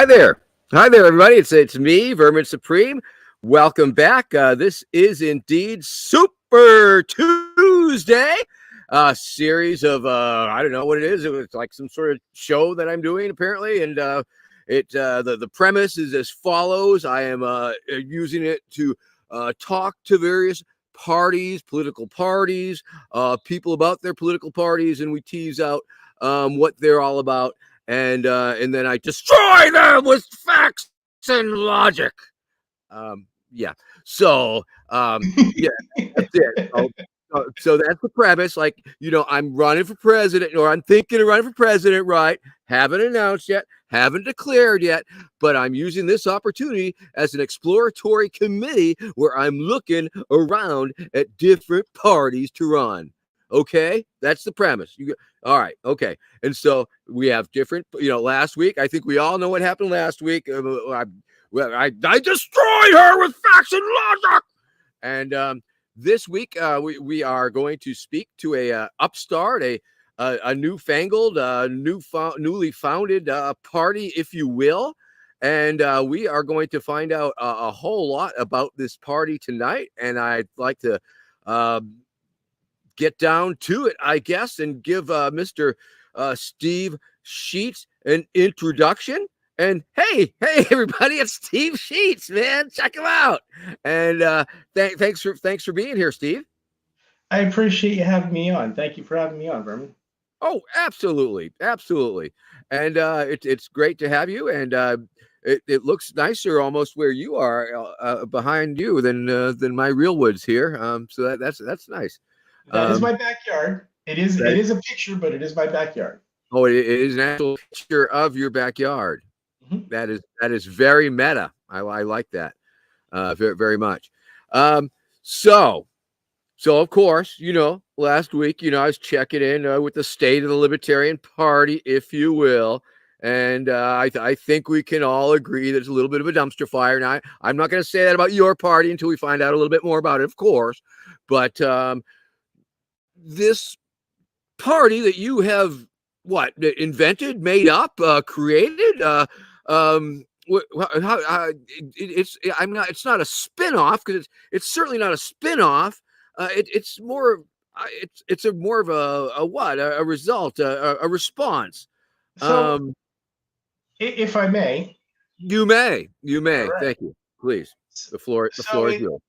Hi there. Hi there, everybody. It's me, Vermin Supreme. Welcome back. This is indeed Super Tuesday, a series of I don't know what it is. It was like some sort of show that I'm doing apparently, and the premise is as follows. I am using it to talk to various parties, political parties, people about their political parties, and we tease out what they're all about. And then I destroy them with facts and logic. Yeah. So yeah, that's it. So that's the premise. Like, I'm running for president, or I'm thinking of running for president, right? Haven't announced yet, haven't declared yet, but I'm using this opportunity as an exploratory committee where I'm looking around at different parties to run. Okay, that's the premise. All right, okay. And so we have different, last week, I think we all know what happened last week. I destroyed her with facts and logic. And this week, we are going to speak to a upstart, a newfangled, newly founded party, if you will. And we are going to find out a whole lot about this party tonight. And I'd like to get down to it, I guess, and give Mr. Steve Scheetz an introduction. And hey, everybody, it's Steve Scheetz, man. Check him out. And thanks for being here, Steve. I appreciate you having me on. Thank you for having me on, Vermin. Oh, absolutely. And it's great to have you. And it looks nicer almost where you are behind you than my real woods here. So that's nice. That is my backyard. It is a picture, but it is my backyard. Oh, it is an actual picture of your backyard. Mm-hmm. That is very meta. I like that very, very much. So of course, last week, I was checking in with the state of the Libertarian Party, if you will. And I think we can all agree that it's a little bit of a dumpster fire. Now, I'm not going to say that about your party until we find out a little bit more about it, of course. But this party that you have invented, made up, created, it's not a spin-off, because it's certainly not a spin-off. It's more it's more of a result, a response. So if I may, you may. Right. Thank you. Please. The floor is yours.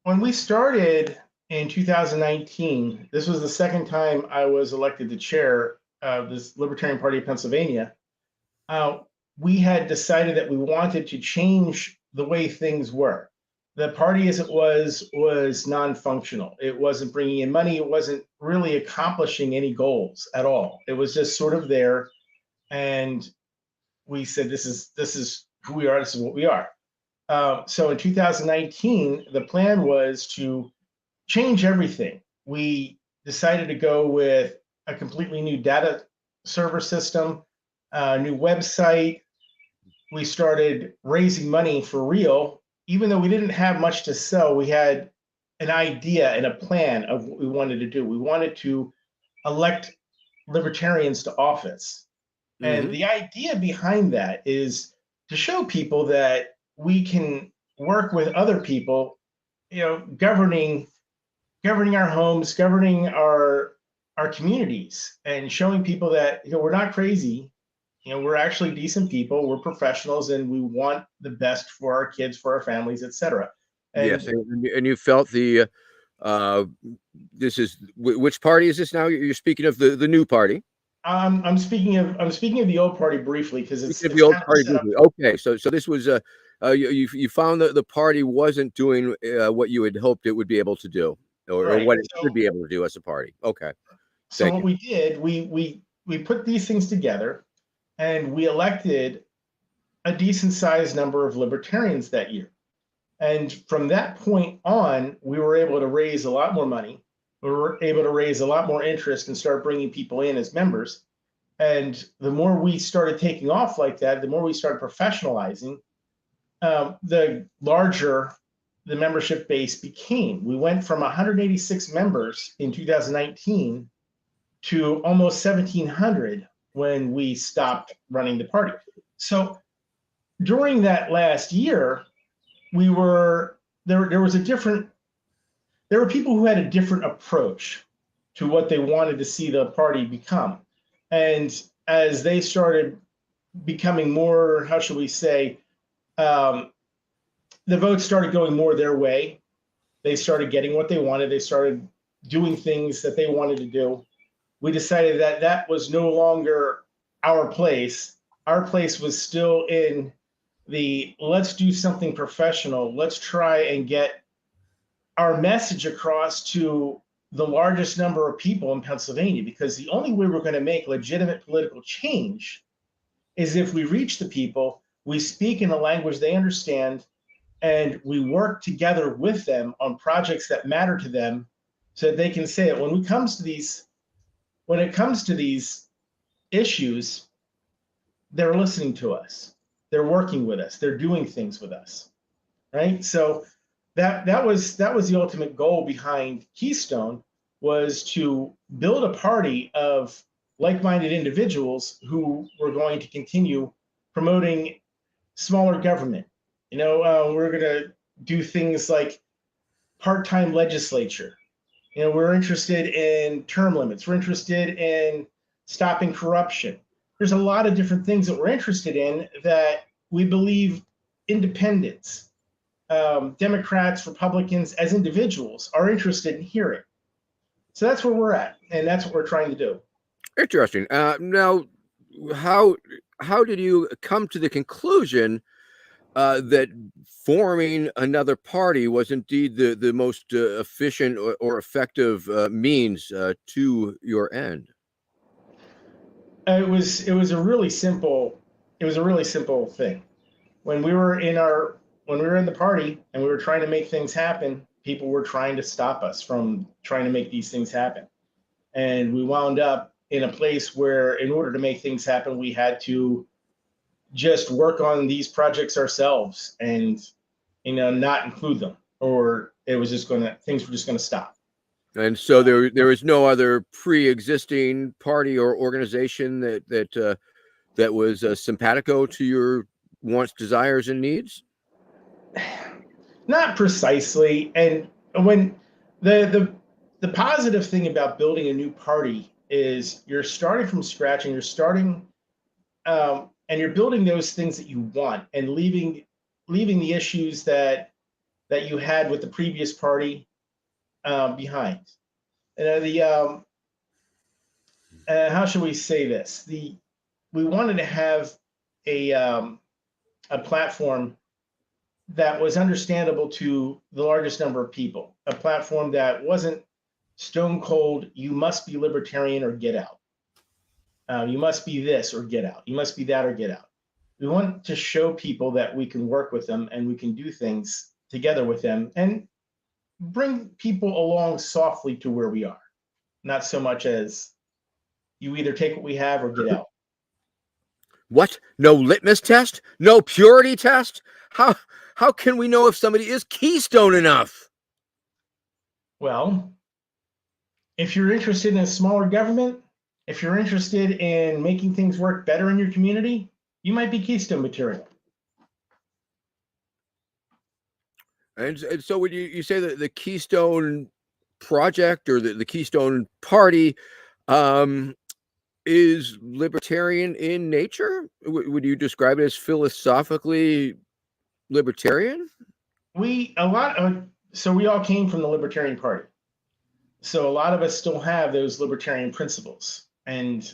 When we started in 2019, this was the second time I was elected the chair of this Libertarian Party of Pennsylvania. We had decided that we wanted to change the way things were. The party as it was non-functional. It wasn't bringing in money. It wasn't really accomplishing any goals at all. It was just sort of there. And we said, this is who we are. This is what we are. So in 2019, the plan was to change everything. We decided to go with a completely new data server system, a new website. We started raising money for real. Even though we didn't have much to sell, we had an idea and a plan of what we wanted to do. We wanted to elect libertarians to office. Mm-hmm. And the idea behind that is to show people that we can work with other people, governing our homes, governing our communities, and showing people that we're not crazy. We're actually decent people. We're professionals, and we want the best for our kids, for our families, etc. Yes, and you felt the this is which party is this now? You're speaking of the new party. I'm speaking of the old party briefly, because it's the old party briefly. Okay, so this was you found that the party wasn't doing what you had hoped it would be able to do, or what it should be able to do as a party. Okay. So what we did, we put these things together. And we elected a decent sized number of libertarians that year. And from that point on, we were able to raise a lot more money. We were able to raise a lot more interest and start bringing people in as members. And the more we started taking off like that, the more we started professionalizing, the larger the membership base became. We went from 186 members in 2019 to almost 1,700 when we stopped running the party. So during that last year, we were there was a different there were people who had a different approach to what they wanted to see the party become. And as they started becoming more, how should we say, um, the votes started going more their way. They started getting what they wanted. They started doing things that they wanted to do. We decided that that was no longer our place. Our place was still in the let's do something professional. Let's try and get our message across to the largest number of people in Pennsylvania, because the only way we're going to make legitimate political change is if we reach the people, we speak in a language they understand, and we work together with them on projects that matter to them so that they can say it. When it comes to these issues, they're listening to us. They're working with us. They're doing things with us. Right? So that was the ultimate goal behind Keystone, was to build a party of like-minded individuals who were going to continue promoting smaller government. We're going to do things like part-time legislature. We're interested in term limits. We're interested in stopping corruption. There's a lot of different things that we're interested in that we believe independents, Democrats, Republicans, as individuals, are interested in hearing. So that's where we're at, and that's what we're trying to do. Interesting. Now, how did you come to the conclusion that forming another party was indeed the most efficient or effective means to your end? It was a really simple thing. When we were in the party and we were trying to make things happen, people were trying to stop us from trying to make these things happen. And we wound up in a place where, in order to make things happen, we had to just work on these projects ourselves and, not include them, or things were just going to stop. And so there was no other pre-existing party or organization that was simpatico to your wants, desires, and needs? Not precisely. And when the positive thing about building a new party is you're starting from scratch, and you're building those things that you want, and leaving the issues that you had with the previous party behind. How should we say this? We wanted to have a platform that was understandable to the largest number of people, a platform that wasn't stone cold, you must be libertarian or get out. You must be this or get out. You must be that or get out. We want to show people that we can work with them and we can do things together with them and bring people along softly to where we are, not so much as you either take what we have or get out. What? No litmus test? No purity test? How can we know if somebody is Keystone enough? Well, if you're interested in a smaller government, if you're interested in making things work better in your community, you might be Keystone material. And so when you say that the Keystone Project or the Keystone Party is libertarian in nature, would you describe it as philosophically libertarian? So we all came from the Libertarian Party. So a lot of us still have those libertarian principles. And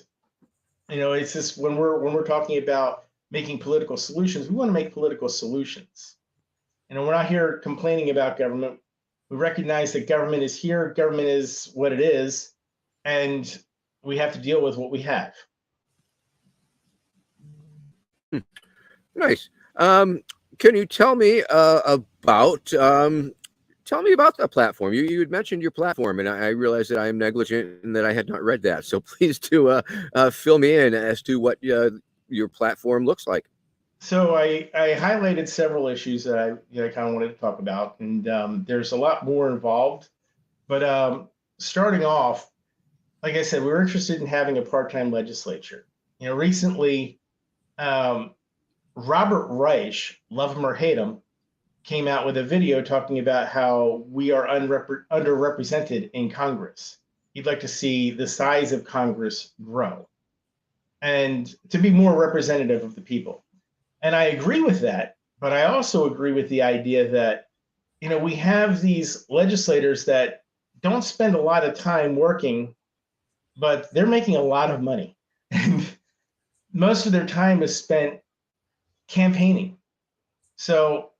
it's just when we're talking about making political solutions, we want to make political solutions. We're not here complaining about government. We recognize that government is here, government is what it is, and we have to deal with what we have. Nice. Can you tell me about the platform? You had mentioned your platform, and I realized that I am negligent and that I had not read that. So please do fill me in as to what your platform looks like. So I highlighted several issues that I kind of wanted to talk about, and there's a lot more involved. But starting off, like I said, we were interested in having a part-time legislature. Recently, Robert Reich, love him or hate him, came out with a video talking about how we are underrepresented in Congress. He'd like to see the size of Congress grow and to be more representative of the people. And I agree with that, but I also agree with the idea that, we have these legislators that don't spend a lot of time working, but they're making a lot of money. And most of their time is spent campaigning. So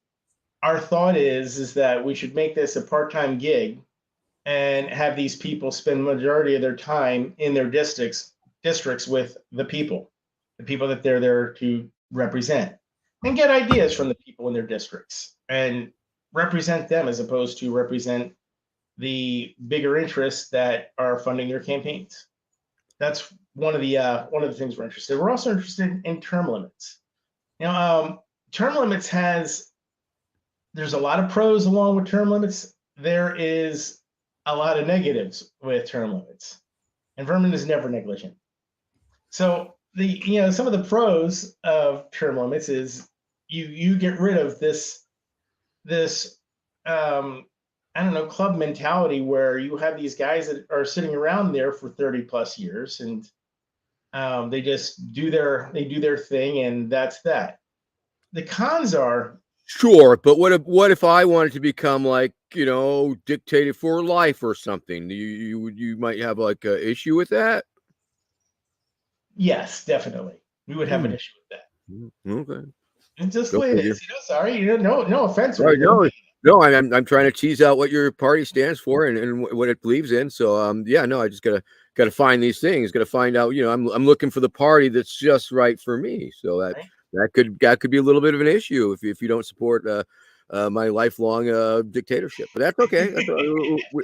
our thought is that we should make this a part-time gig and have these people spend majority of their time in their districts with the people that they're there to represent, and get ideas from the people in their districts and represent them as opposed to represent the bigger interests that are funding their campaigns. That's one of the things we're interested in. We're also interested in term limits. Term limits there's a lot of pros along with term limits. There is a lot of negatives with term limits, and Vermin is never negligent. So some of the pros of term limits is you get rid of this club mentality where you have these guys that are sitting around there for 30 plus years, and they just do their thing, and that's that. The cons are, sure, but what if I wanted to become like, dictated for life or something? You might have like an issue with that. yes, definitely, we would have an issue with that. Okay. It's just the way it is. Sorry, no offense. Right, no, I'm trying to tease out what your party stands for and what it believes in. So I just gotta find these things. Gotta find out. I'm looking for the party that's just right for me. So that could be a little bit of an issue if you don't support my lifelong dictatorship. But that's okay.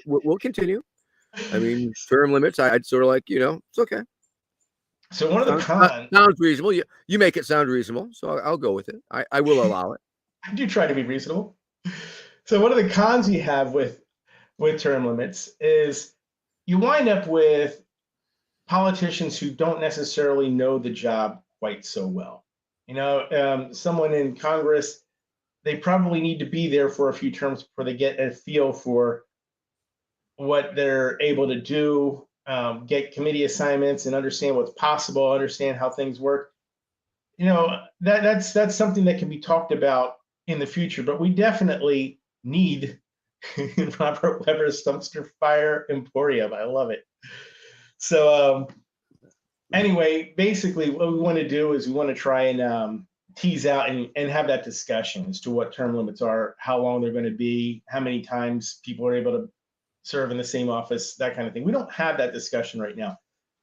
We'll continue. I mean, term limits. I'd sort of like it's okay. So one of the cons sounds reasonable. You make it sound reasonable, so I'll go with it. I will allow it. I do try to be reasonable. So one of the cons you have with term limits is you wind up with politicians who don't necessarily know the job quite so well. Someone in Congress, they probably need to be there for a few terms before they get a feel for what they're able to do, get committee assignments and understand what's possible, understand how things work. That's something that can be talked about in the future, but we definitely need Robert Weber's Dumpster Fire Emporium. I love it. So anyway, basically what we want to do is we want to try and tease out and have that discussion as to what term limits are, how long they're going to be, how many times people are able to serve in the same office, that kind of thing. We don't have that discussion right now.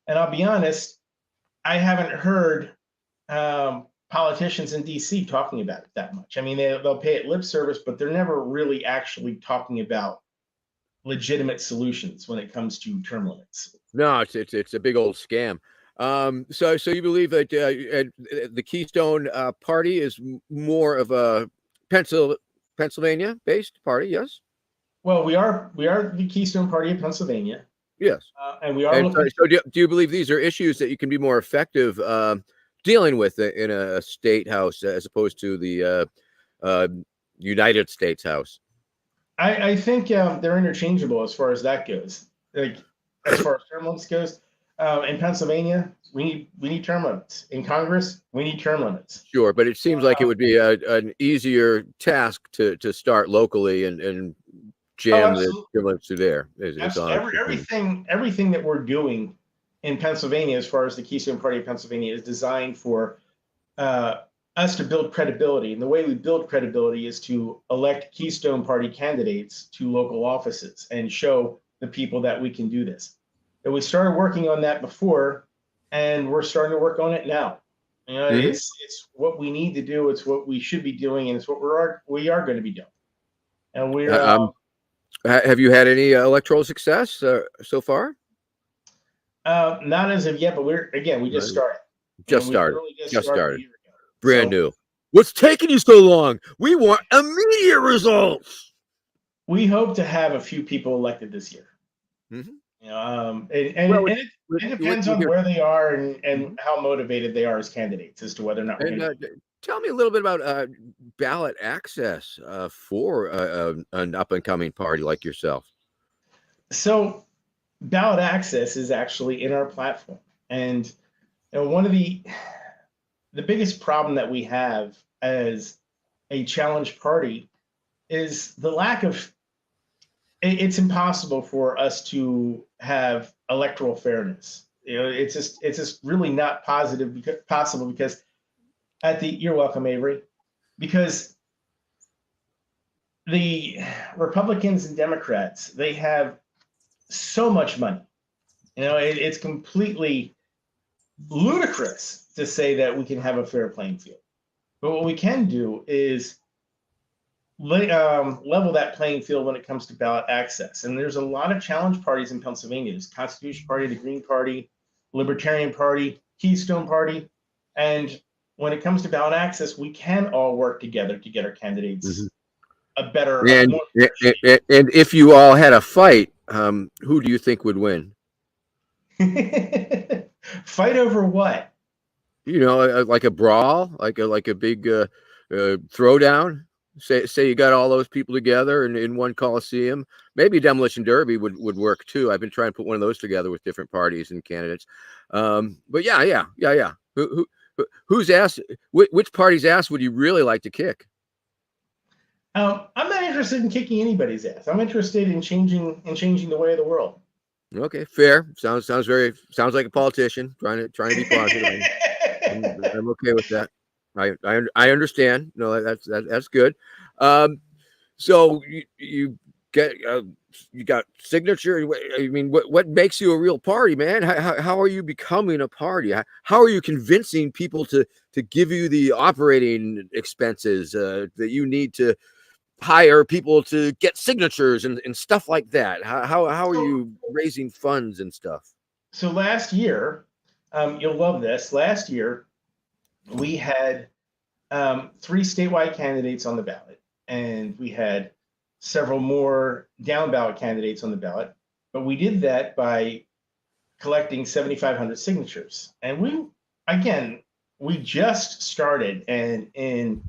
And I'll be honest, I haven't heard politicians in DC talking about it that much. I mean, they'll pay it lip service, but they're never really actually talking about legitimate solutions when it comes to term limits. No, it's a big old scam. So you believe that the Keystone Party is more of a Pennsylvania-based party? Yes. Well, we are the Keystone Party of Pennsylvania. Yes, and we are. So do you believe these are issues that you can be more effective dealing with in a state house as opposed to the United States House? I think they're interchangeable as far as that goes. Like as far as term limits goes, in Pennsylvania, we need term limits. In Congress, we need term limits. Sure, but it seems like it would be an easier task to start locally and jam the limits to there. Everything that we're doing in Pennsylvania, as far as the Keystone Party of Pennsylvania, is designed for us to build credibility. And the way we build credibility is to elect Keystone Party candidates to local offices and show the people that we can do this. And we started working on that before, and we're starting to work on it now. It's what we need to do. It's what we should be doing, and it's what we are going to be doing. And we're. Have you had any electoral success so far? Not as of yet, but we just started. Just started. Brand new. What's taking you so long? We want immediate results. We hope to have a few people elected this year. It depends on where they are and how motivated they are as candidates as to whether or not we're Tell me a little bit about ballot access for an up and coming party like yourself. So ballot access is actually in our platform, and one of the biggest problem that we have as a challenge party is the lack of. It's impossible for us to have electoral fairness. It's just really not possible because you're welcome, Avery, because the Republicans and Democrats, they have so much money. It's completely ludicrous to say that we can have a fair playing field. But what we can do is level that playing field when it comes to ballot access. And there's a lot of challenge parties in Pennsylvania. There's Constitution Party, the Green Party, Libertarian Party, Keystone Party. And when it comes to ballot access, we can all work together to get our candidates a better. And if you all had a fight, who do you think would win? Fight over what? Like a brawl, like a big throwdown. Say you got all those people together in one coliseum. Maybe a demolition derby would work too. I've been trying to put one of those together with different parties and candidates. But yeah. Whose ass? Which party's ass would you really like to kick? I'm not interested in kicking anybody's ass. I'm interested in changing the way of the world. Okay, fair. Sounds like a politician trying to be positive. I'm okay with that. I understand. No, that's good. So you got signature. I mean, what makes you a real party, man? How are you becoming a party? How are you convincing people to give you the operating expenses that you need to hire people to get signatures and stuff like that? How are you raising funds and stuff? So last year, you'll love this. Last year, we had 3 statewide candidates on the ballot, and we had several more down ballot candidates on the ballot. But we did that by collecting 7,500 signatures. And we just started, and in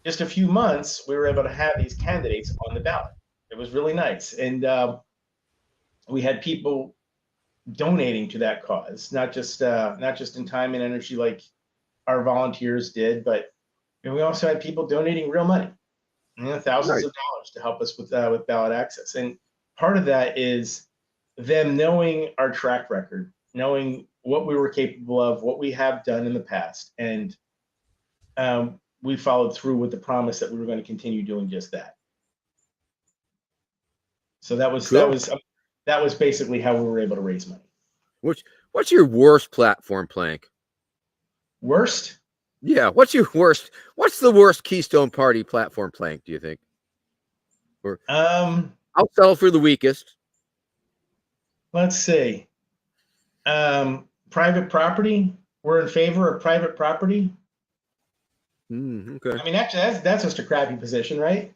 just a few months, we were able to have these candidates on the ballot. It was really nice. And we had people donating to that cause, not just in time and energy like our volunteers did, but we also had people donating real money, thousands of dollars to help us with ballot access. And part of that is them knowing our track record, knowing what we were capable of, what we have done in the past, and we followed through with the promise that we were going to continue doing just that. So that was basically how we were able to raise money. What's your worst platform plank? Worst? Yeah, what's the worst Keystone Party platform plank, do you think? Or I'll settle for the weakest. Let's see. Private property. We're in favor of private property. Okay. I mean, actually, that's just a crappy position, right?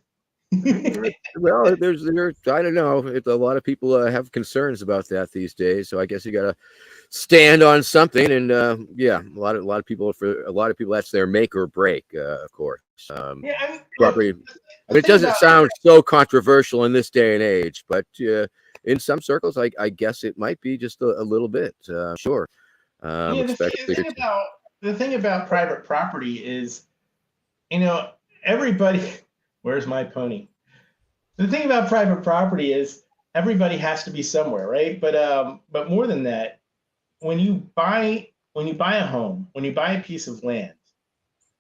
Well, there's I don't know. A lot of people have concerns about that these days. So I guess you got to stand on something. And a lot of people that's their make or break, of course. Property. It doesn't sound so controversial in this day and age, but in some circles, I guess it might be just a little bit. Sure. The thing about private property is, everybody. Where's my pony? The thing about private property is everybody has to be somewhere, right? But more than that, when you buy a home, when you buy a piece of land,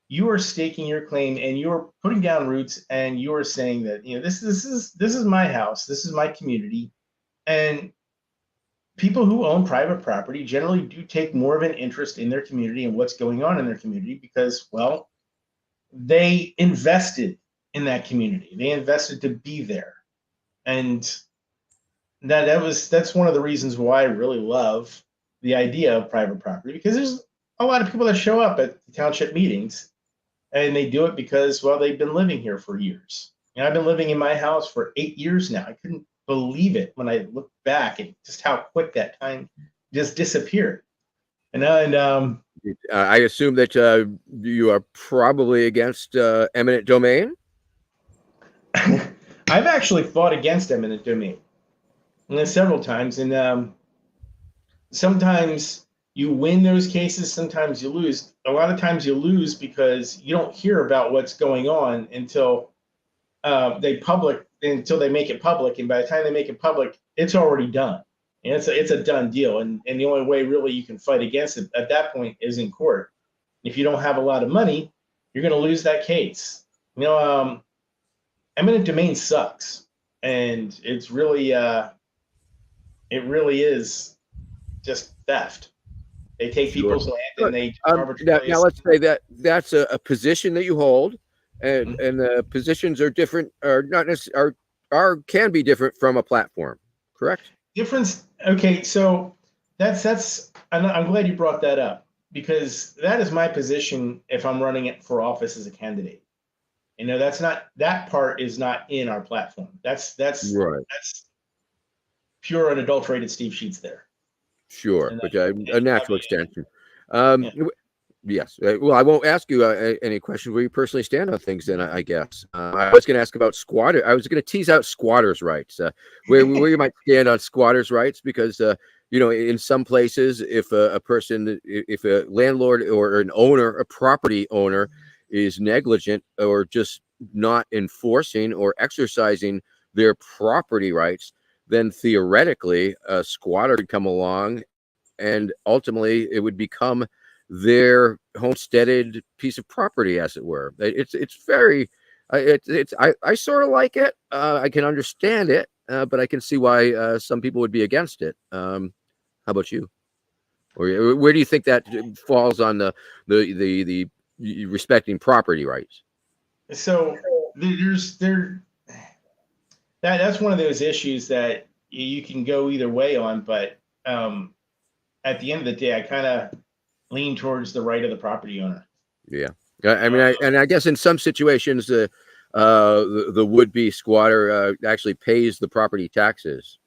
you are staking your claim and you are putting down roots, and you are saying that this is my house, this is my community. And people who own private property generally do take more of an interest in their community and what's going on in their community because, well, they invested in that community. They invested to be there. And that's one of the reasons why I really love the idea of private property, because there's a lot of people that show up at the township meetings and they do it because, well, they've been living here for years. I've been living in my house for 8 years now. I couldn't believe it when I look back at just how quick that time just disappeared. And I assume that you are probably against eminent domain. I've actually fought against eminent domain several times, and sometimes you win those cases, sometimes you lose. A lot of times you lose because you don't hear about what's going on until until they make it public, and by the time they make it public, it's already done. And it's a done deal. And the only way really you can fight against it at that point is in court. If you don't have a lot of money, you're going to lose that case. Eminent domain sucks, and it really is just theft. They take people's land and they now let's say that that's a position that you hold, and the positions are different, or not necessarily are can be different from a platform, correct? Difference. Okay, so that's I'm glad you brought that up, because that is my position if I'm running it for office as a candidate. That part is not in our platform. That's right. That's pure unadulterated Steve Scheetz there. Sure, but a natural extension. Yes. Well, I won't ask you any questions where you personally stand on things. Then I guess I was going to ask about squatter. I was going to tease out squatters' rights, where you might stand on squatters' rights, because in some places, if if a landlord or an owner, a property owner, is negligent or just not enforcing or exercising their property rights, then theoretically a squatter could come along, and ultimately it would become their homesteaded piece of property, as it were. It's very, I sort of like it. I can understand it, but I can see why some people would be against it. How about you? Or where do you think that falls on the respecting property rights? So that's one of those issues that you can go either way on, but at the end of the day, I kind of lean towards the right of the property owner. Yeah, I mean, I guess in some situations, the would-be squatter actually pays the property taxes,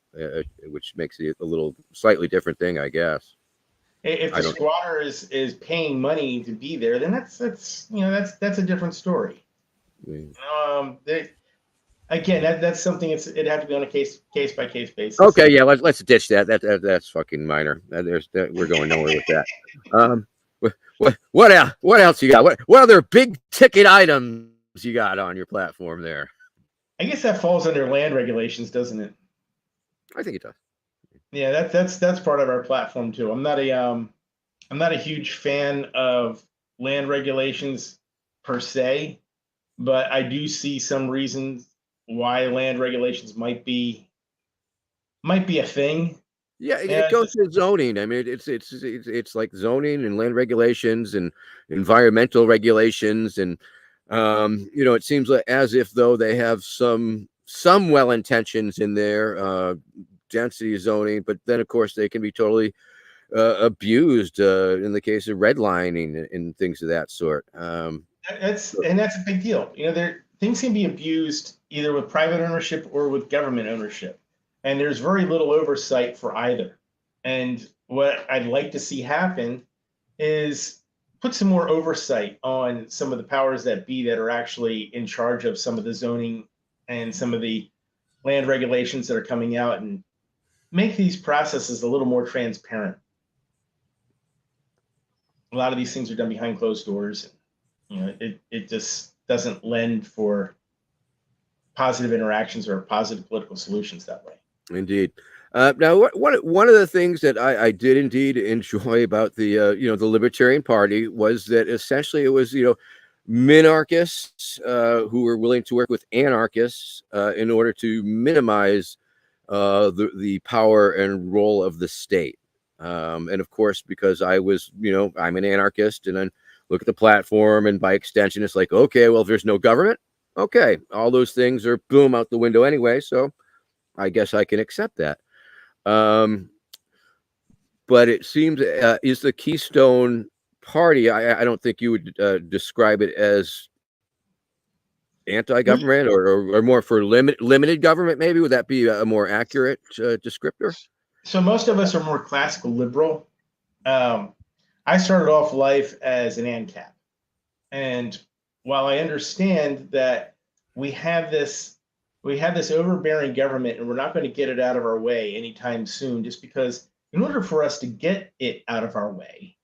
which makes it a little slightly different thing, I guess. If the squatter is paying money to be there, then that's a different story. Again, that's something. It'd have to be on a case by case basis. Okay, yeah, let's ditch that. That's fucking minor. We're going nowhere with that. What else? What else you got? What other big ticket items you got on your platform there? I guess that falls under land regulations, doesn't it? I think it does. Yeah, that's part of our platform too. I'm not a huge fan of land regulations per se, but I do see some reasons why land regulations might be a thing. Yeah, it goes to zoning. I mean, it's like zoning and land regulations and environmental regulations, and it seems like as if though they have some well intentions in there, density zoning, but then of course they can be totally abused in the case of redlining and things of that sort. That's a big deal. Things can be abused either with private ownership or with government ownership, and there's very little oversight for either. And what I'd like to see happen is put some more oversight on some of the powers that be that are actually in charge of some of the zoning and some of the land regulations that are coming out, and make these processes a little more transparent. A lot of these things are done behind closed doors. It just doesn't lend for positive interactions or positive political solutions that way. Indeed. Now, one of the things that I did indeed enjoy about the the Libertarian Party was that essentially it was minarchists who were willing to work with anarchists in order to minimize the power and role of the state. And of course, because I was I'm an anarchist, and then look at the platform, and by extension, it's like, okay, well, if there's no government, okay, all those things are boom out the window anyway. So I guess I can accept that. But it seems is the Keystone Party. I don't think you would describe it as anti-government or more for limited government. Maybe would that be a more accurate descriptor? So most of us are more classical liberal. I started off life as an ANCAP. And while I understand that we have this overbearing government and we're not going to get it out of our way anytime soon, just because in order for us to get it out of our way,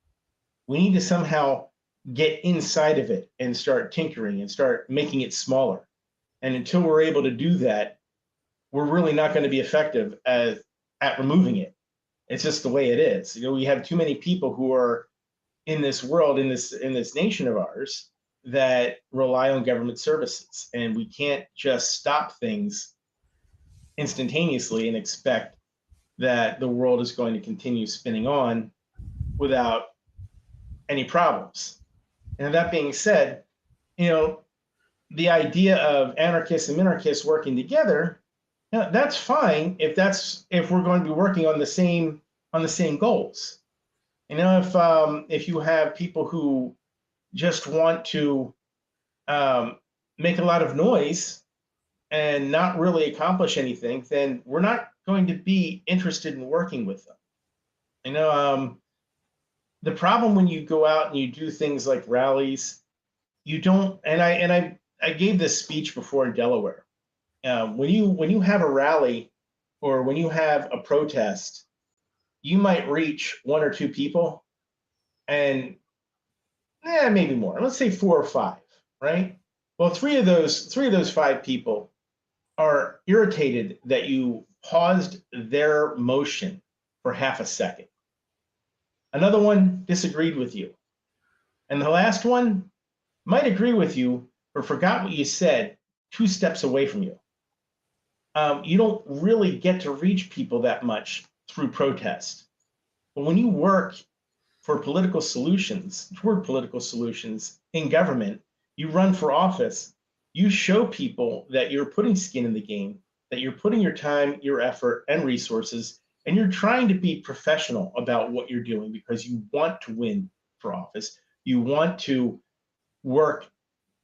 we need to somehow get inside of it and start tinkering and start making it smaller. And until we're able to do that, we're really not going to be effective at removing it. It's just the way it is. We have too many people who are in this world, in this nation of ours, that rely on government services, and we can't just stop things instantaneously and expect that the world is going to continue spinning on without any problems. And that being said, the idea of anarchists and minarchists working together, that's fine if we're going to be working on the same goals. If you have people who just want to make a lot of noise and not really accomplish anything, then we're not going to be interested in working with them. The problem when you go out and you do things like rallies, you don't. And I gave this speech before in Delaware. When you have a rally or when you have a protest, you might reach one or two people, and maybe more. Let's say 4 or 5, right? Well, three of those 5 people are irritated that you paused their motion for half a second. Another one disagreed with you. And the last one might agree with you, but forgot what you said 2 steps away from you. You don't really get to reach people that much through protest. But when you work toward political solutions in government, you run for office, you show people that you're putting skin in the game, that you're putting your time, your effort, and resources, and you're trying to be professional about what you're doing because you want to win for office. You want to work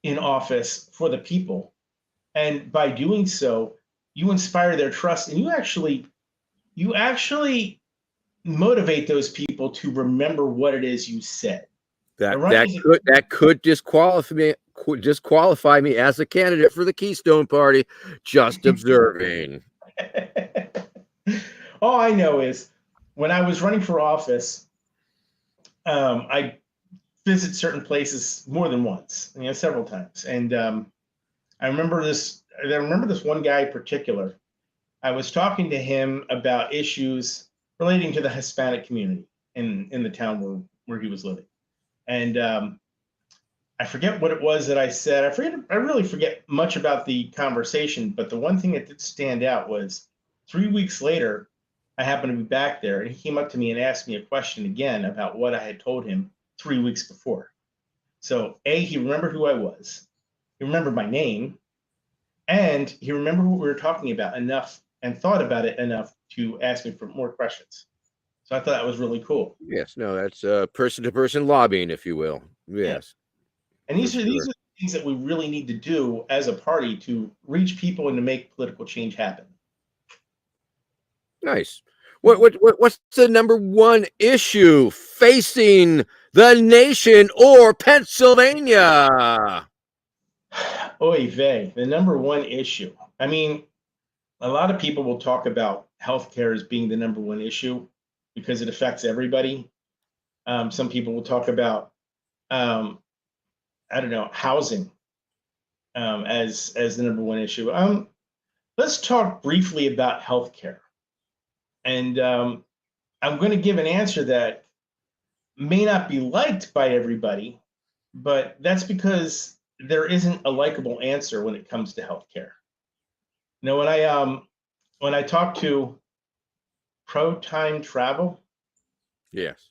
in office for the people. And by doing so, you inspire their trust, and you actually motivate those people to remember what it is you said. That could disqualify me as a candidate for the Keystone Party. Just observing. All I know is when I was running for office, I visit certain places more than once, several times. And I remember this one guy in particular. I was talking to him about issues relating to the Hispanic community in the town where he was living. And I forget what it was that I said. I really forget much about the conversation, but the one thing that did stand out was 3 weeks later, I happened to be back there, and he came up to me and asked me a question again about what I had told him 3 weeks before. So he remembered who I was, he remembered my name, and he remembered what we were talking about enough and thought about it enough to ask me for more questions. So I thought that was really cool. Yes, no, that's person-to-person lobbying, if you will. Yes. And these are the things that we really need to do as a party to reach people and to make political change happen. Nice. What's the number one issue facing the nation or Pennsylvania? Oy vey, the number one issue. I mean, a lot of people will talk about healthcare as being the number one issue because it affects everybody. Some people will talk about, housing as the number one issue. Let's talk briefly about healthcare. And I'm going to give an answer that may not be liked by everybody, but that's because there isn't a likable answer when it comes to healthcare. When I talk to pro-time travel. Yes.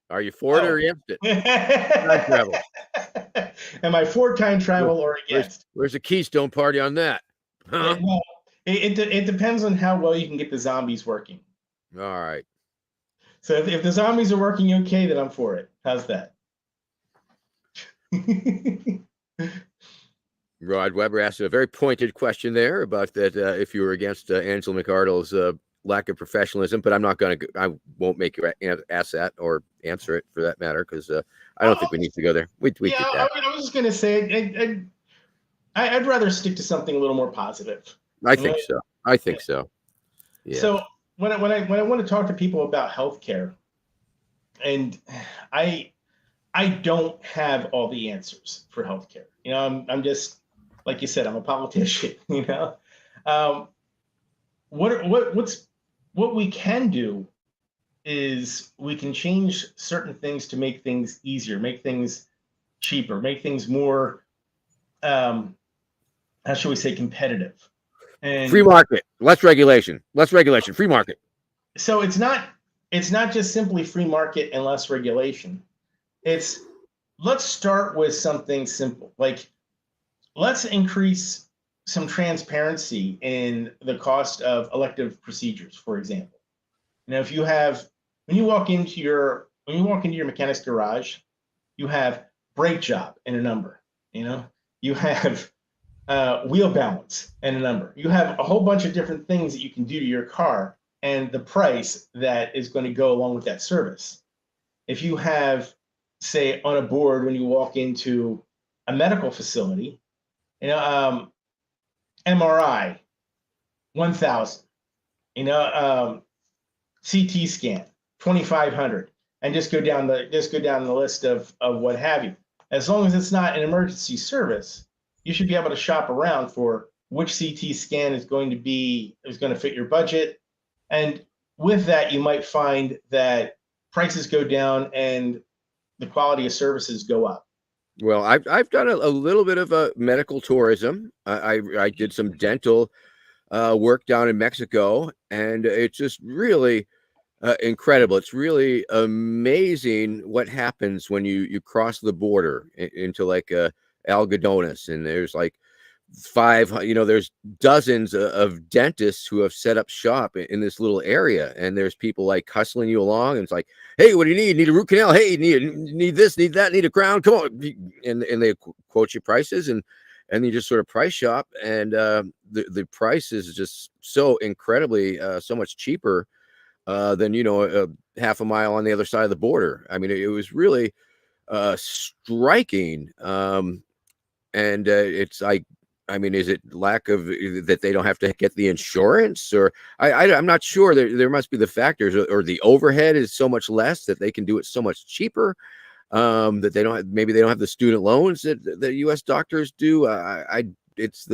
Are you for it or against it? Time travel. Am I for time travel or against? Where's the Keystone Party on that? Huh? Well, it depends on how well you can get the zombies working. All right. So if the zombies are working okay, then I'm for it. How's that? Rod Weber asked a very pointed question there about that if you were against Angela McArdle's lack of professionalism, but I won't make you ask that or answer it for that matter, because I don't think we need to go there. We did that. I was just going to say, I'd rather stick to something a little more positive. I think so. I think so. Yeah. So when I want to talk to people about healthcare, and I don't have all the answers for healthcare. I'm just, like you said, I'm a politician. What we can do is we can change certain things to make things easier, make things cheaper, make things more, how shall we say, competitive. And free market, less regulation, free market. So it's not just simply free market and less regulation. Let's start with something simple. Like, let's increase some transparency in the cost of elective procedures, for example. If you have, when you walk into your mechanic's garage, you have brake job and a number. You have wheel balance and a number. You have a whole bunch of different things that you can do to your car and the price that is going to go along with that service. If you have, say, on a board when you walk into a medical facility, MRI, 1,000, CT scan, 2,500, and just go down the list of what have you. As long as it's not an emergency service, you should be able to shop around for which CT scan is going to fit your budget. And with that, you might find that prices go down and the quality of services go up. Well, I've done a little bit of medical tourism. I did some dental work down in Mexico, and it's just really incredible. It's really amazing what happens when you cross the border into like Algodones, and there's like there's dozens of dentists who have set up shop in this little area, and there's people like hustling you along, and it's like, hey, what do you need? Need a root canal? Hey, need this, need that, need a crown? Come on. And they quote you prices, and you just sort of price shop, and the price is just so incredibly so much cheaper than half a mile on the other side of the border. I mean, it was really striking, and it's like, I mean, is it lack of that they don't have to get the insurance, or I'm not sure. There must be the factors, or the overhead is so much less that they can do it so much cheaper. That they don't maybe they don't have the student loans that U.S. doctors do. It's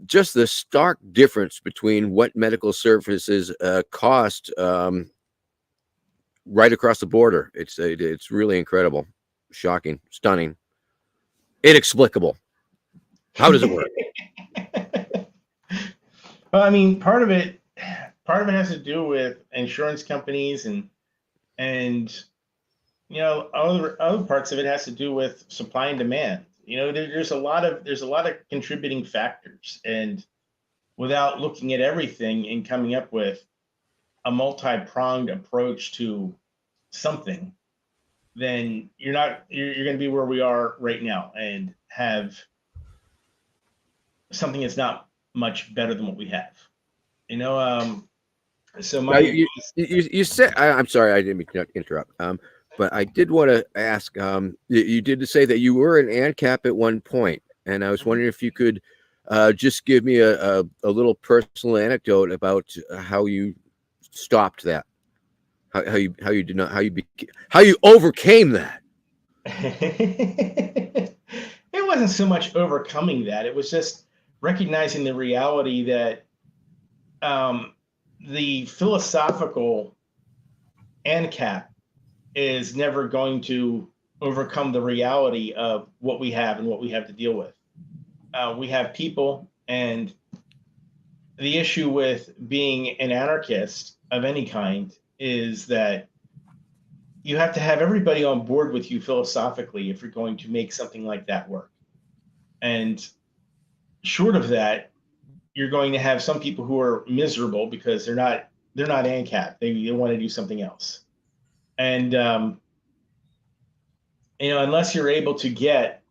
just the stark difference between what medical services cost right across the border. It's really incredible, shocking, stunning, inexplicable. How does it work? Well, I mean, part of it has to do with insurance companies and other parts of it has to do with supply and demand. There's a lot of contributing factors, and without looking at everything and coming up with a multi-pronged approach to something, then you're going to be where we are right now and have something that's not much better than what we have. So you said, I'm sorry, I didn't mean to interrupt. But I did want to ask, you did say that you were an ANCAP at one point, and I was wondering if you could just give me a little personal anecdote about how you stopped that, how you overcame that. It wasn't so much overcoming that; it was just recognizing the reality that the philosophical ANCAP is never going to overcome the reality of what we have and what we have to deal with. We have people, and the issue with being an anarchist of any kind is that you have to have everybody on board with you philosophically if you're going to make something like that work. And short of that, you're going to have some people who are miserable because they're not ANCAP. They want to do something else. And unless you're able to get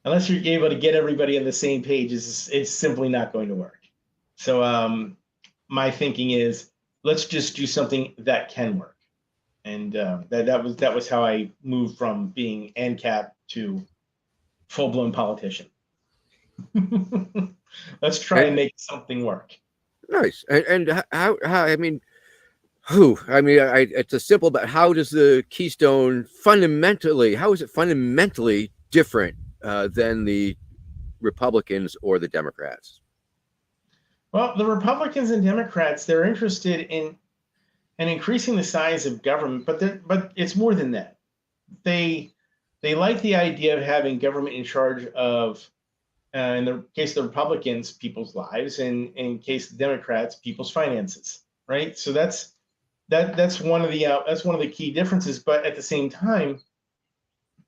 everybody on the same page, it's simply not going to work. So my thinking is, let's just do something that can work. And that was how I moved from being ANCAP to full-blown politician. Let's try and make something work. Nice. And how I mean, it's a simple, but how does the Keystone fundamentally, how is it fundamentally different than the Republicans or the Democrats? Well, the Republicans and Democrats, they're interested in increasing the size of government, but it's more than that. They like the idea of having government in charge of, in the case of the Republicans, people's lives, and in case of the Democrats, people's finances. Right. So that's one of the key differences. But at the same time,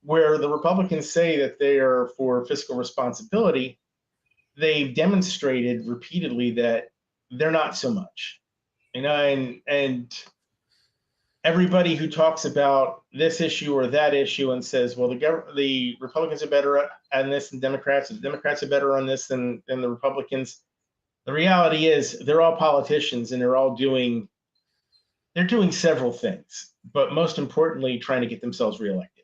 where the Republicans say that they are for fiscal responsibility, they've demonstrated repeatedly that they're not so much. And everybody who talks about this issue or that issue and says, well, the Republicans are better on this than Democrats, and the Democrats are better on this than the Republicans. The reality is they're all politicians, and they're doing several things, but most importantly, trying to get themselves reelected.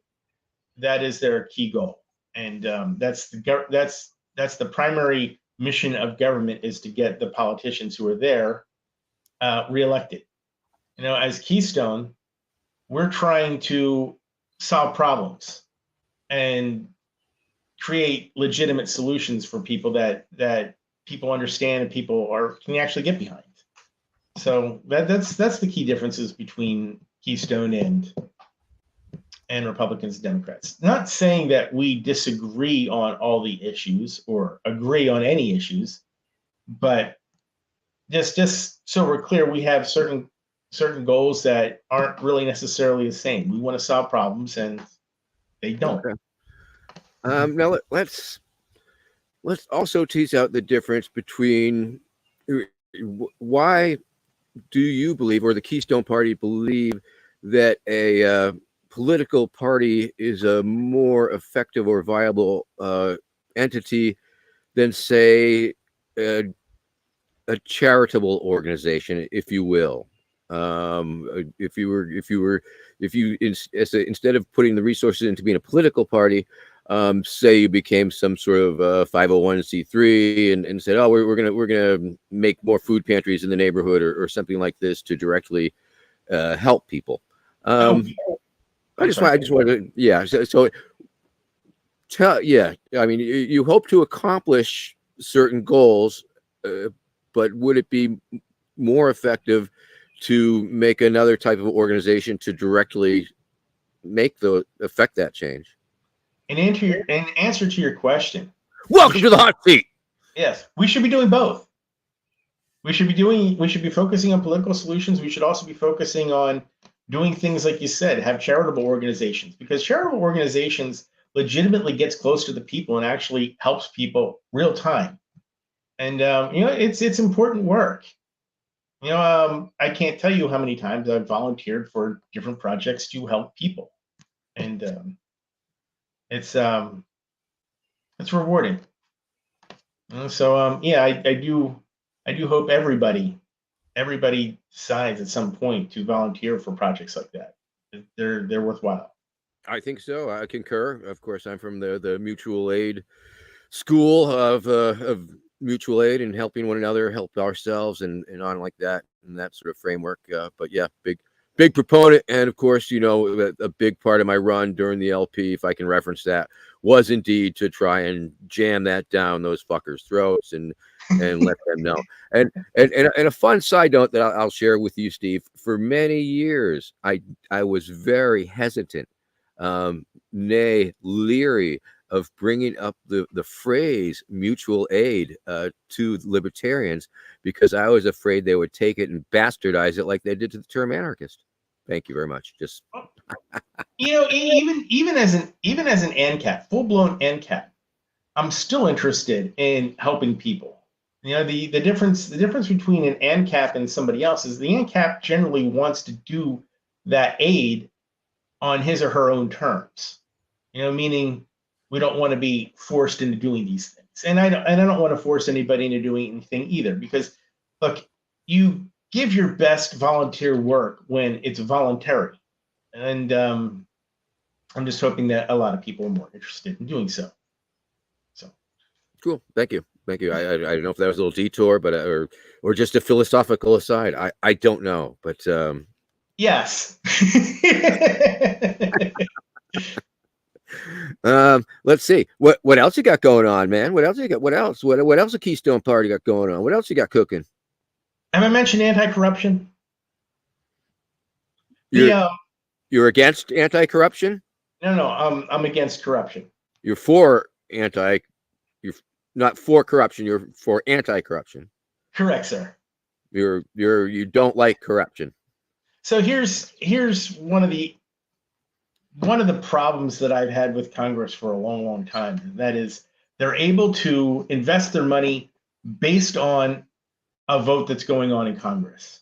That is their key goal. And that's the primary mission of government, is to get the politicians who are there reelected. As Keystone, we're trying to solve problems and create legitimate solutions for people that people understand and people can actually get behind. So that's the key differences between Keystone and Republicans and Democrats. Not saying that we disagree on all the issues or agree on any issues, but just so we're clear, we have certain goals that aren't really necessarily the same. We want to solve problems, and they don't. Okay. Now let's also tease out the difference between why do you believe, or the Keystone Party believe, that a political party is a more effective or viable entity than, say, a charitable organization, if you will? If you instead of putting the resources into being a political party, say you became some sort of 501c3 and said, oh, we're gonna make more food pantries in the neighborhood or something like this to directly help people. I just wanted to, yeah. So I mean, you hope to accomplish certain goals, but would it be more effective to make another type of organization to directly affect that change? In answer to your question, welcome to the hot seat. Yes, we should be doing both. We should be focusing on political solutions. We should also be focusing on doing things like you said, have charitable organizations, because charitable organizations legitimately gets close to the people and actually helps people real time. And it's important work. I can't tell you how many times I've volunteered for different projects to help people, and it's rewarding. So I do hope everybody decides at some point to volunteer for projects like that. They're worthwhile. I think so. I concur. Of course, I'm from the mutual aid school of mutual aid and helping one another, help ourselves, and on like that, and that sort of framework. But yeah, big proponent. And of course, a big part of my run during the LP, if I can reference that, was indeed to try and jam that down those fuckers' throats and let them know. And a fun side note that I'll share with you, Steve. For many years, I was very hesitant, nay, leery of bringing up the phrase mutual aid to libertarians, because I was afraid they would take it and bastardize it like they did to the term anarchist. Thank you very much. Just even as an ANCAP, full-blown ANCAP, I'm still interested in helping people. The difference between an ANCAP and somebody else is the ANCAP generally wants to do that aid on his or her own terms. Meaning we don't want to be forced into doing these things. and I don't want to force anybody into doing anything either, because look, you give your best volunteer work when it's voluntary, and I'm just hoping that a lot of people are more interested in doing so. So cool. Thank you. Thank you. I don't know if that was a little detour, but or just a philosophical aside. I don't know, but yes. let's see what else you got going on, man. What else you got? What else? What else a Keystone Party got going on? What else you got cooking? Have I mentioned anti-corruption? You're The you're against anti-corruption? no, I'm against corruption. You're for anti. You're not for corruption. You're for anti-corruption. Correct, sir. You don't like corruption. So here's one of the problems that I've had with Congress for a long, long time. That is, they're able to invest their money based on a vote that's going on in Congress.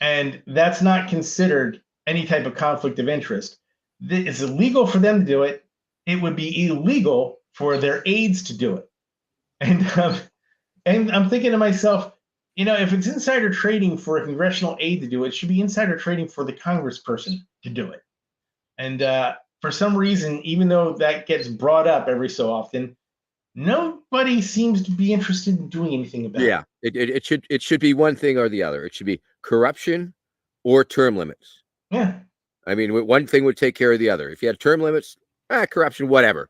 And that's not considered any type of conflict of interest. It's illegal for them to do it. It would be illegal for their aides to do it. And I'm thinking to myself, if it's insider trading for a congressional aide to do it, it should be insider trading for the congressperson to do it. And for some reason, even though that gets brought up every so often, nobody seems to be interested in doing anything about it. Yeah, it should be one thing or the other. It should be corruption or term limits. Yeah. I mean, one thing would take care of the other. If you had term limits, corruption, whatever.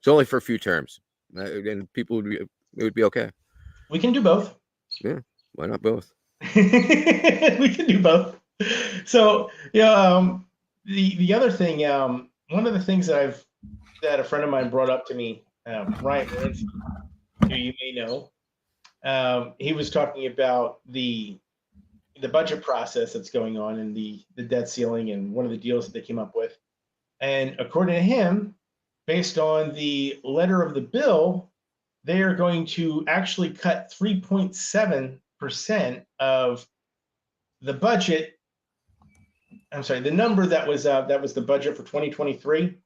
It's only for a few terms, and it would be okay. We can do both. Yeah, why not both? We can do both. So, the other thing, one of the things that a friend of mine brought up to me, Ryan, who you may know, he was talking about the budget process that's going on and the debt ceiling and one of the deals that they came up with. And according to him, based on the letter of the bill, they are going to actually cut 3.7% of the budget. I'm sorry, the number that was the budget for 2023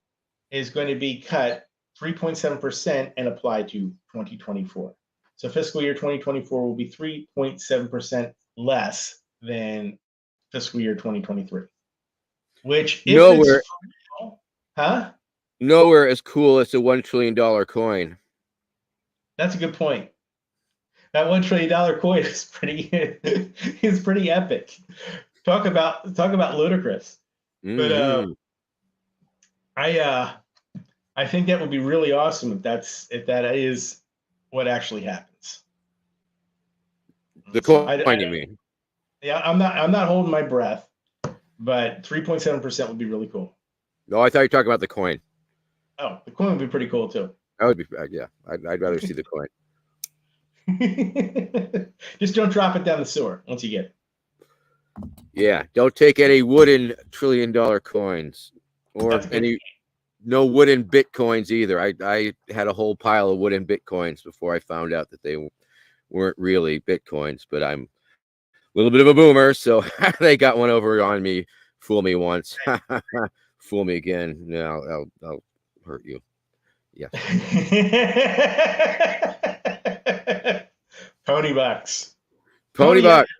is going to be cut 3.7% and applied to 2024. So fiscal year 2024 will be 3.7% less than fiscal year 2023. Which nowhere, huh? Nowhere as cool as a $1 trillion coin. That's a good point. That $1 trillion coin is pretty epic. Talk about ludicrous. Mm-hmm. But I think that would be really awesome if that is what actually happens. The coin, you mean? Yeah, I'm not holding my breath, but 3.7% would be really cool. No, I thought you were talking about the coin. Oh, the coin would be pretty cool too. That would be, yeah. I'd rather see the coin. Just don't drop it down the sewer once you get it. Yeah, don't take any wooden $1 trillion coins or no wooden bitcoins either. I had a whole pile of wooden bitcoins before I found out that they weren't really bitcoins, but I'm a little bit of a boomer, so they got one over on me. Fool me once, fool me again. No, I'll hurt you. Yeah. Pony bucks. Pony bucks.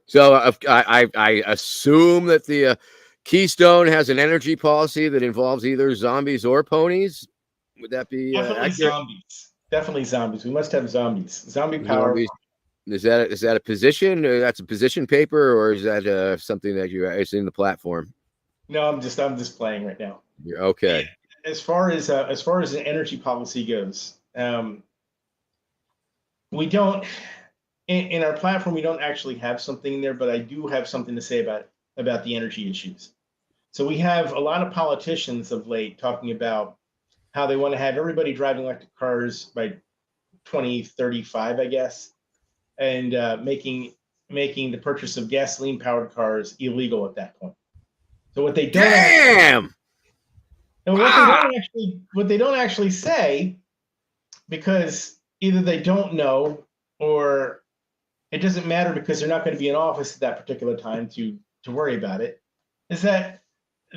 So I assume that the Keystone has an energy policy that involves either zombies or ponies. Would that be definitely zombies? Definitely zombies. We must have zombies. Zombie power. Zombies. Is that a position? That's a position paper, or is that something that it's in the platform? No, I'm just playing right now. You're okay. As far as an energy policy goes, we don't in our platform we don't actually have something in there, but I do have something to say about the energy issues. So we have a lot of politicians of late talking about how they want to have everybody driving electric cars by 2035, I guess, and making the purchase of gasoline powered cars illegal at that point. So what they don't what they don't actually say, because either they don't know or it doesn't matter because they're not going to be in office at that particular time to worry about it, is that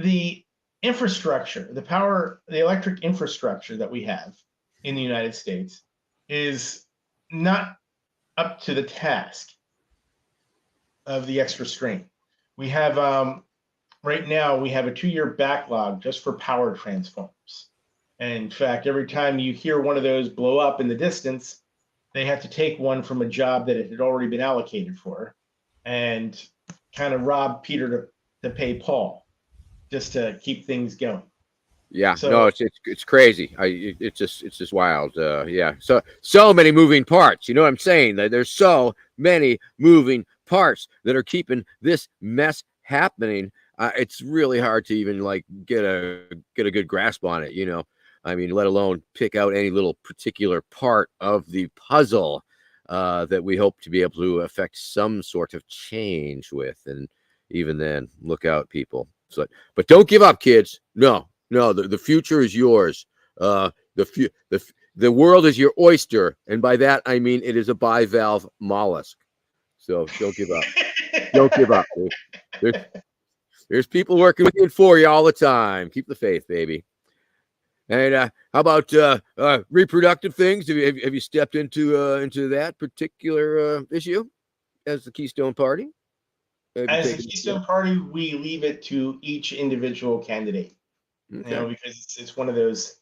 the infrastructure, the electric infrastructure that we have in the United States is not up to the task of the extra strain. We have right now we have a 2-year backlog just for power transformers. And in fact, every time you hear one of those blow up in the distance, they have to take one from a job that it had already been allocated for and kind of rob Peter to pay Paul just to keep things going. Yeah, So, no, it's crazy. It's just wild. Yeah, so many moving parts. You know what I'm saying? There's so many moving parts that are keeping this mess happening. It's really hard to even like get a good grasp on it. You know, I mean, let alone pick out any little particular part of the puzzle that we hope to be able to affect some sort of change with. And even then, look out, people. So, but don't give up, kids. No, the future is yours. The world is your oyster, and by that I mean it is a bivalve mollusk. So don't give up. Don't give up. There's people working with you and for you all the time. Keep the faith, baby. And how about reproductive things? Have you stepped into that particular issue as the Keystone Party? as the Keystone Party, we leave it to each individual candidate. Okay. You know, because it's one of those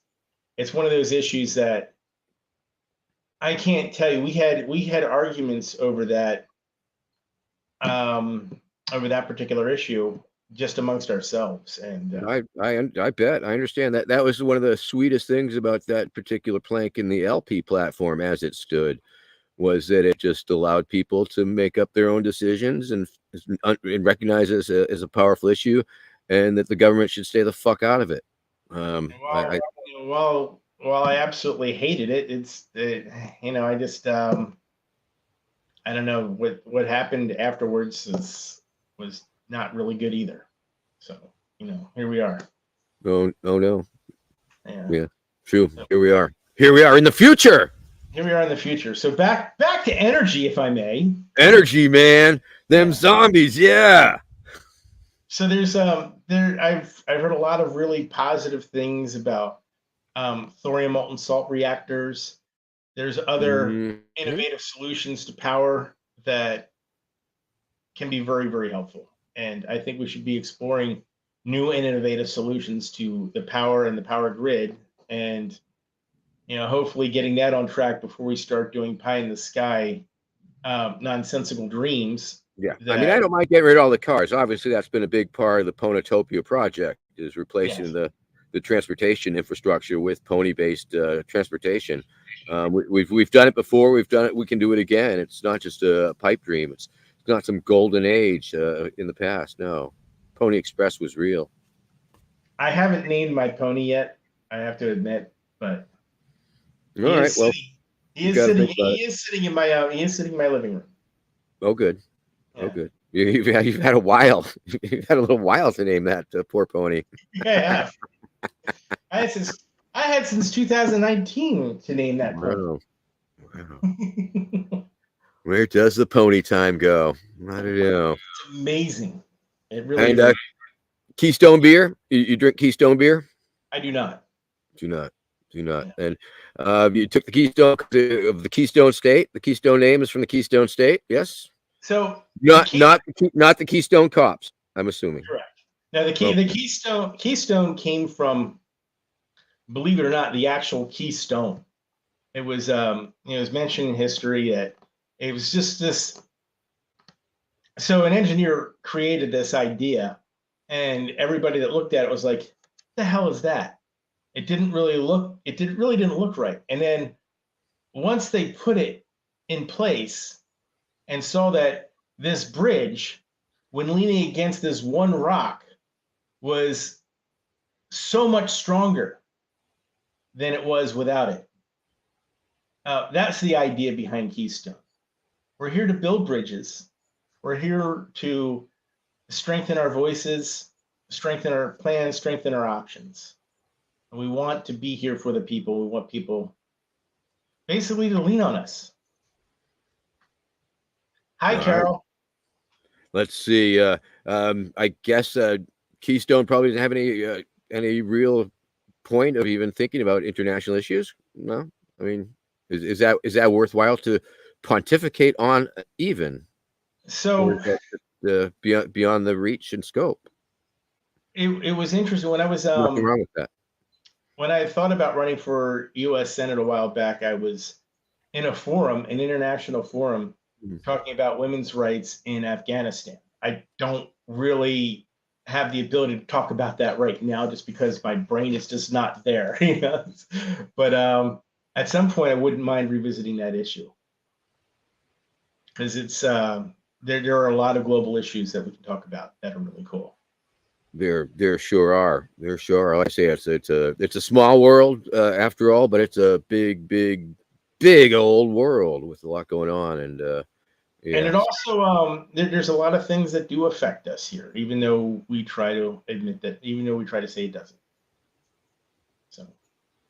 issues that I can't tell you. We had arguments over that particular issue just amongst ourselves. And I bet I understand that was one of the sweetest things about that particular plank in the LP platform as it stood, was that it just allowed people to make up their own decisions and recognize it as a powerful issue, and that the government should stay the fuck out of it. While I absolutely hated it, I just I don't know what happened afterwards was not really good either. So here we are. Oh no. Yeah. True. Here we are. Here we are in the future. So back to energy, if I may. Energy, man. Them zombies, yeah. So there's I've heard a lot of really positive things about thorium molten salt reactors. There's other innovative solutions to power that can be very, very helpful. And I think we should be exploring new and innovative solutions to the power and the power grid, and hopefully getting that on track before we start doing pie in the sky nonsensical dreams. Yeah, I mean, I don't mind getting rid of all the cars. Obviously, that's been a big part of the Ponotopia project, is replacing the transportation infrastructure with pony-based transportation. We've done it before. We've done it. We can do it again. It's not just a pipe dream. It's not some golden age in the past. No, Pony Express was real. I haven't named my pony yet, I have to admit, but he is sitting in my living room. Oh, good. Yeah. Oh, good. You've had a while. You've had a little while to name that poor pony. Yeah. I had since 2019 to name that pony. Wow. Where does the pony time go? I don't know. It's amazing. It really is. Keystone beer? You drink Keystone beer? I do not. Do not. Yeah. And you took the Keystone of the Keystone State. The Keystone name is from the Keystone State. Yes. So not the Keystone Cops, I'm assuming. Correct. Now the Keystone came from, believe it or not, the actual Keystone. It was it was mentioned in history that it was just this. So an engineer created this idea, and everybody that looked at it was like, "What the hell is that?" It didn't really look right. And then once they put it in place and saw that this bridge, when leaning against this one rock, was so much stronger than it was without it. That's the idea behind Keystone. We're here to build bridges. We're here to strengthen our voices, strengthen our plans, strengthen our options. And we want to be here for the people. We want people basically to lean on us. Hi, Carol. Let's see. I guess Keystone probably doesn't have any real point of even thinking about international issues. No, I mean, is that worthwhile to pontificate on even, or So is that beyond the reach and scope? it was interesting Nothing wrong with that. when I thought about running for U.S. Senate a while back. I was in a forum, an international forum, Mhm. talking about women's rights in Afghanistan. I don't really have the ability to talk about that right now, just because my brain is just not there. But at some point, I wouldn't mind revisiting that issue, because it's there are a lot of global issues that we can talk about that are really cool. There sure are. There sure are. Like I say, it's a small world after all, but it's a big old world with a lot going on. And And it yes, also there's a lot of things that do affect us here, even though we try to admit that, even though we try to say it doesn't. So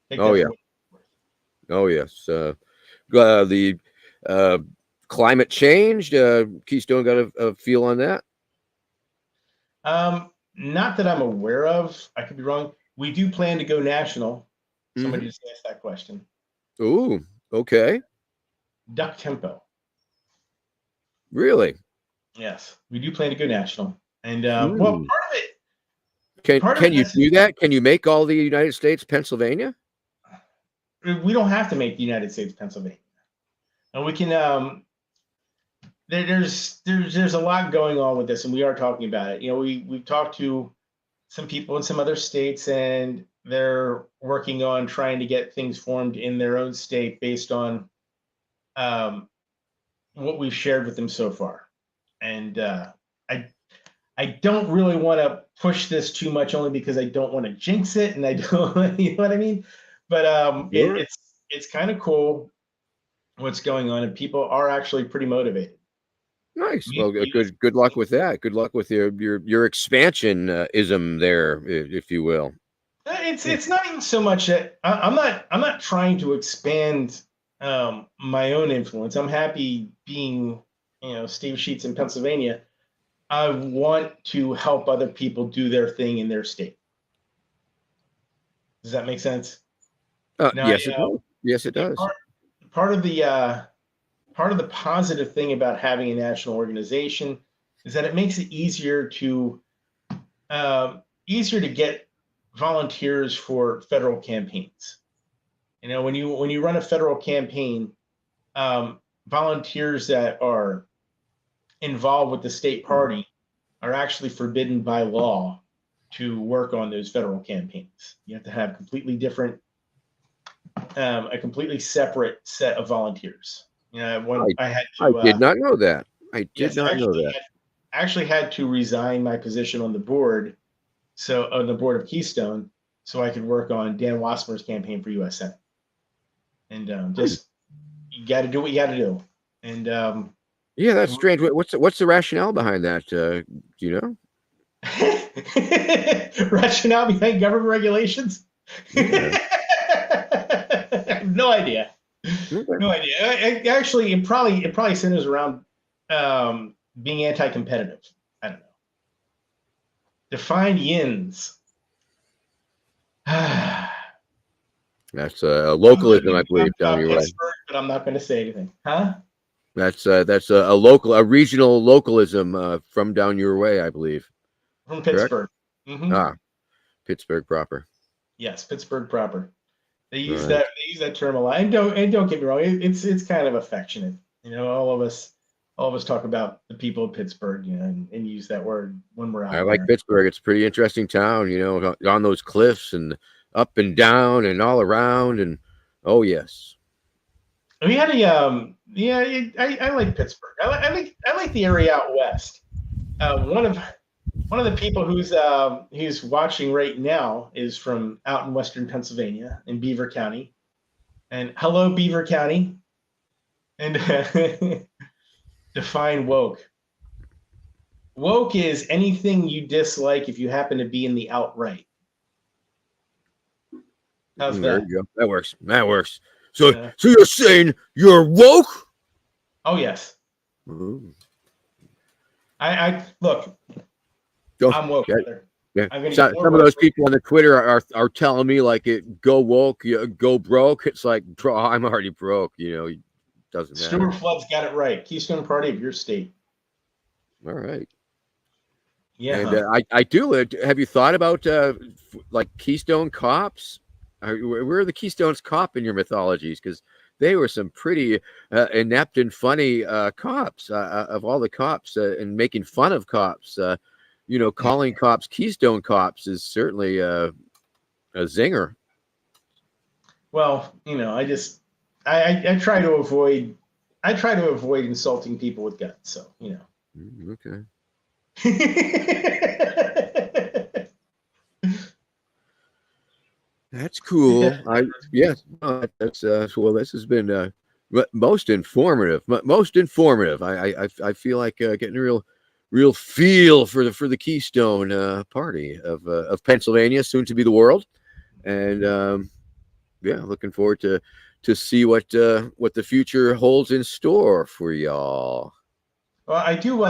take oh that yeah, for what it's oh yes. The uh, climate change. Keystone got a feel on that. worth. Not that I'm aware of. I could be wrong. We do plan to go national. Somebody Hmm. just asked that question. Ooh, okay, Duck tempo. really? Yes, we do plan to go national. And well, Hmm. part of Can it you has do that? Can you make all the United States, Pennsylvania? we don't have to make the United States Pennsylvania, and we can. There's a lot going on with this, and we are talking about it. We've talked to some people in some other states, and they're working on trying to get things formed in their own state based on um, what we've shared with them so far. And I I don't really want to push this too much, only because I don't want to jinx it, and I don't, you know what I mean. But Sure. it's kind of cool what's going on, and people are actually pretty motivated. Nice. We, Well, we, good luck with that. Good luck with your expansion ism there, if you will. it's not even so much that I'm not trying to expand my own influence. I'm happy being Steve Scheetz in Pennsylvania. I want to help other people do their thing in their state. Does that make sense? Now, Yes, it does. Yes, it does. part of the positive thing about having a national organization is that it makes it easier to get volunteers for federal campaigns. When you run a federal campaign, volunteers that are involved with the state party are actually forbidden by law to work on those federal campaigns. You have to have a completely separate set of volunteers. When I had I to, did not know that. I did yes, not know that. I actually had to resign my position on the board, so on the board of Keystone, so I could work on Dan Wassmer's campaign for U.S. Senate. And just you got to do what you got to do. And Yeah, that's strange. What's the rationale behind that? Do you know? rationale behind government regulations? Yeah. No idea. Okay. No idea. Actually, it probably centers around being anti-competitive. I don't know. Define yins. I'm That's going localism, to I talk believe, down about your way. Pittsburgh, but I'm not going to say anything. Huh? That's a regional localism from down your way, I believe. From Correct? Pittsburgh. Hmm. Ah, Pittsburgh proper. Yes, Pittsburgh proper. They All use right. that term a lot, and don't get me wrong, it's kind of affectionate. All of us talk about the people of Pittsburgh, and use that word when we're I out like there. Pittsburgh. It's a pretty interesting town, on those cliffs and up and down and all around. And oh yes, We had a yeah, I like Pittsburgh. I like the area out west. One of the people who's watching right now is from out in western Pennsylvania in Beaver County, and hello Beaver County, and define woke. Woke is anything you dislike if you happen to be in the outright. How's there that? you go. That works. That works. So Uh, so you're saying you're woke? oh yes, Ooh. I look. Don't I'm woke, yeah, brother. Yeah, I'm going to so, get more some of votes. those people on the Twitter are telling me like go woke, go broke. It's like I'm already broke. It doesn't matter. Stuart Flood's got it right. Keystone Party of your state. All right. Yeah. And I do. Have you thought about like Keystone cops? Where are the Keystone's cop in your mythologies? Because they were some pretty inept and funny cops of all the cops, and making fun of cops. Calling cops Keystone cops is certainly a zinger. Well, I try to avoid insulting people with guns. So Okay. That's cool. That's well. This has been most informative. Most informative. I feel like getting a real feel for the Keystone Party of Pennsylvania, soon to be the world, and yeah, looking forward to see what the future holds in store for y'all. Well, I do.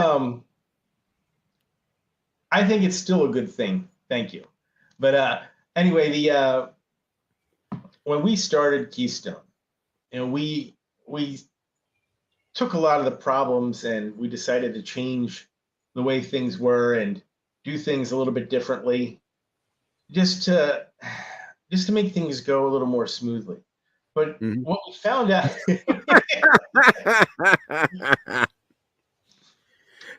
I think it's still a good thing. Thank you. But anyway, the when we started Keystone, we took a lot of the problems and we decided to change the way things were and do things a little bit differently, just to make things go a little more smoothly. But what we found out.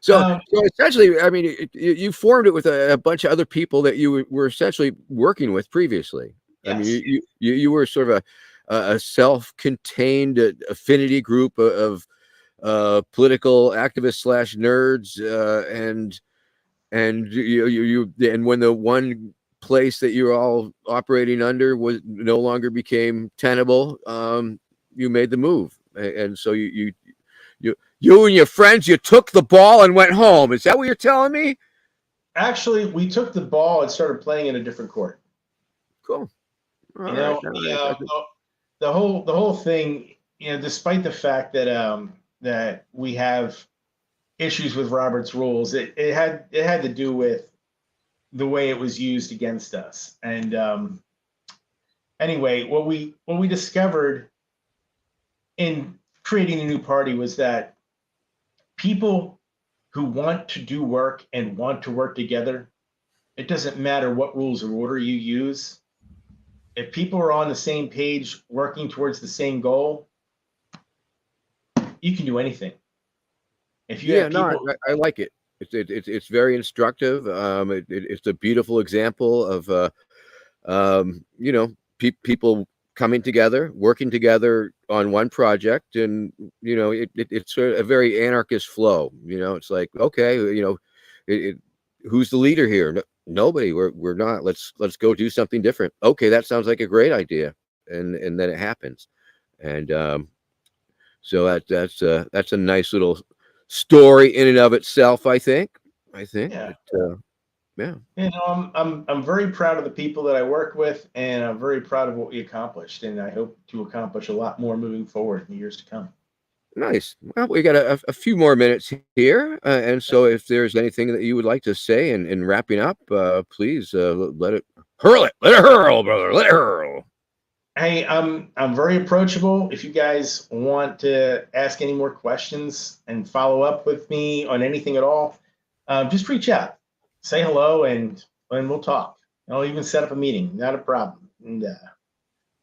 So essentially, I mean, you formed it with a bunch of other people that you were essentially working with previously. Yes. I mean, you were sort of a self-contained affinity group of political activists / nerds, and when the one place that you're all operating under was no longer became tenable, you made the move, and so you and your friends, you took the ball and went home. Is that what you're telling me? Actually, we took the ball and started playing in a different court. Cool. The whole thing, despite the fact that that we have issues with Robert's rules, it had to do with the way it was used against us. And anyway, what we discovered in creating a new party was that people who want to do work and want to work together, it doesn't matter what rules of order you use. If people are on the same page working towards the same goal, you can do anything. If you have people, I like it. It's very instructive. It's a beautiful example of people coming together, working together on one project, and it's a very anarchist flow. It's like, okay, who's the leader here? Nobody. We're not. Let's go do something different. Okay, that sounds like a great idea, and then it happens, and so that's a nice little story in and of itself. I think. yeah. Yeah. I'm very proud of the people that I work with, and I'm very proud of what we accomplished, and I hope to accomplish a lot more moving forward in the years to come. Nice. Well, we got a few more minutes here, and so if there's anything that you would like to say in wrapping up, please let it hurl, brother. Let it hurl. Hey, I'm very approachable. If you guys want to ask any more questions and follow up with me on anything at all, just reach out, say hello, and we'll talk. I'll even set up a meeting. Not a problem. And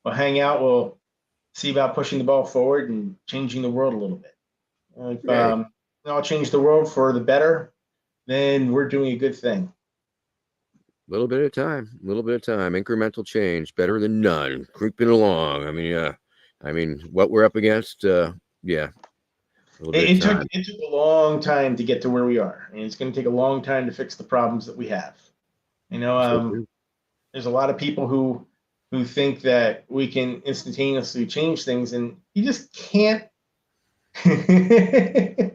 we'll hang out. We'll see about pushing the ball forward and changing the world a little bit. If I'll change the world for the better, then we're doing a good thing. Little bit at a time, incremental change, better than none. Creeping along. I mean, what we're up against. Yeah. It took a long time to get to where we are, and it's going to take a long time to fix the problems that we have. There's a lot of people who think that we can instantaneously change things, and you just can't. You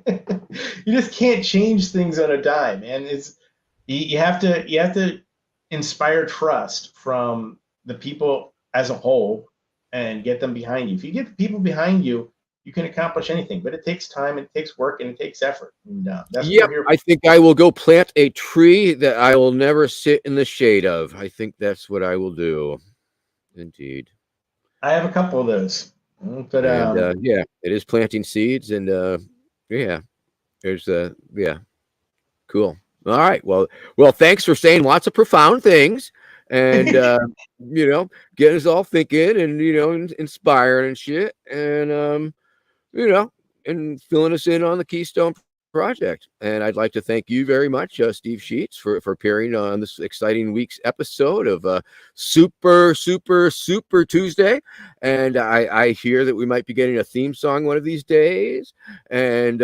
just can't change things on a dime, man. You have to inspire trust from the people as a whole and get them behind you. If you get the people behind you, you can accomplish anything. But it takes time, it takes work, and it takes effort. And that's what Yep, we're here I think I will go plant a tree that I will never sit in the shade of. I think that's what I will do. Indeed. I have a couple of those. But And yeah, it is planting seeds, and yeah, there's yeah, cool. All right, well, thanks for saying lots of profound things, and getting us all thinking, and inspiring and shit, and and filling us in on the Keystone Project. And I'd like to thank you very much, Steve Scheetz, for appearing on this exciting week's episode of Super Tuesday. And I hear that we might be getting a theme song one of these days, and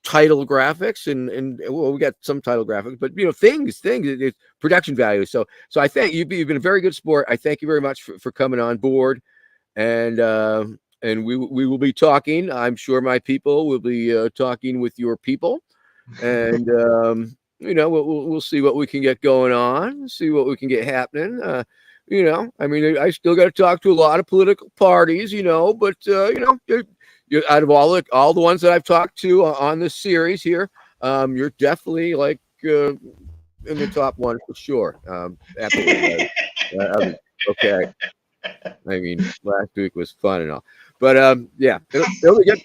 title graphics, and well, we got some title graphics, but things, it's production value. So I thank you. You've been a very good sport. I thank you very much for coming on board, and we will be talking. I'm sure my people will be talking with your people, and we'll see what we can get going on, see what we can get happening. I mean, I still got to talk to a lot of political parties, but you're out of all the ones that I've talked to on this series here, you're definitely like in the top one for sure. Absolutely. Okay. I mean, last week was fun and all, but yeah, it'll be good.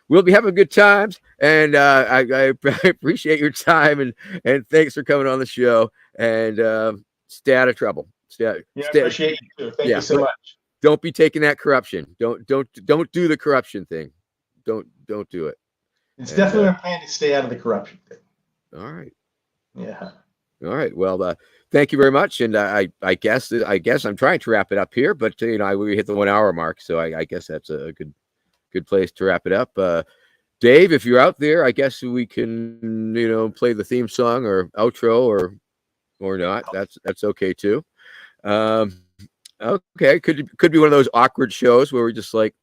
We'll be having good times, and I appreciate your time, and thanks for coming on the show, and stay out of trouble. I appreciate you too. Thank you so much. Don't be taking that corruption. Don't do the corruption thing. Don't do it. It's definitely a plan to stay out of the corruption thing. All right. Yeah. All right. Well, thank you very much. And I guess I'm trying to wrap it up here, but we hit the 1 hour mark, so I guess that's a good place to wrap it up. Dave, if you're out there, I guess we can play the theme song or outro or not. That's okay too. Okay, could be one of those awkward shows where we're just like,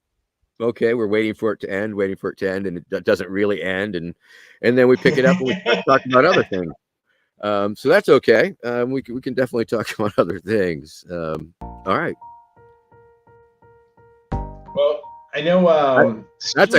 okay, we're waiting for it to end, and it doesn't really end, and then we pick it up and we start talking about other things. So that's okay. We can definitely talk about other things. All right. Well, I know that's a